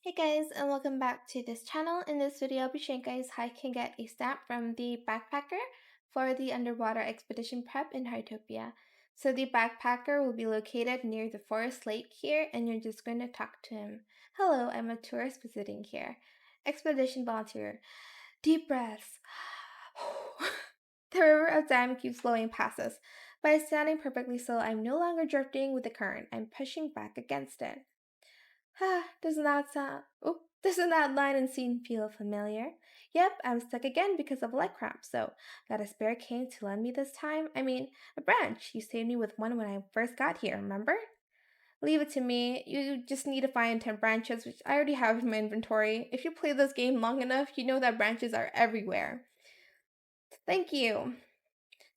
Hey guys, and welcome back to this channel. In this video, I'll be showing you guys how you can get a stamp from the Backpacker for the underwater expedition prep in Heartopia. So the Backpacker will be located near the forest lake here, and you're just going to talk to him. Hello, I'm a tourist visiting here. Expedition volunteer. Deep breaths. The river of time keeps flowing past us. By standing perfectly still, I'm no longer drifting with the current. I'm pushing back against it. Doesn't that line and scene feel familiar? Yep, I'm stuck again because of leg cramps, so got a spare cane to lend me this time? I mean, a branch. You saved me with one when I first got here, remember? Leave it to me. You just need to find 10 branches, which I already have in my inventory. If you play this game long enough, you know that branches are everywhere. Thank you.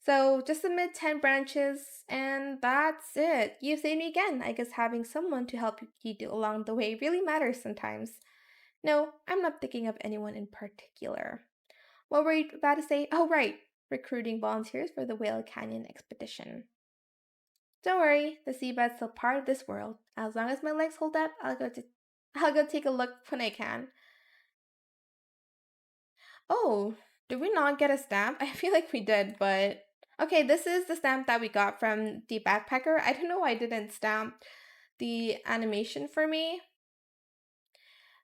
So just submit 10 branches and that's it. You saved me again. I guess having someone to help you along the way really matters sometimes. No, I'm not thinking of anyone in particular. What were you about to say? Oh, right. Recruiting volunteers for the Whale Canyon expedition. Don't worry, the seabed's still part of this world. As long as my legs hold up, I'll go take a look when I can. Oh, did we not get a stamp? I feel like we did, but okay, this is the stamp that we got from the backpacker. I don't know why I didn't stamp the animation for me.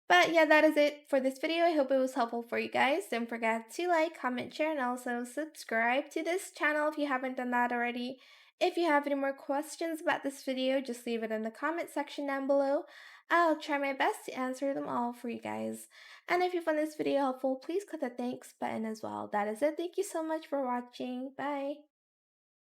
But yeah, that is it for this video. I hope it was helpful for you guys. Don't forget to like, comment, share, and also subscribe to this channel if you haven't done that already. If you have any more questions about this video, just leave it in the comment section down below. I'll try my best to answer them all for you guys. And if you found this video helpful, please click the thanks button as well. That is it. Thank you so much for watching. Bye.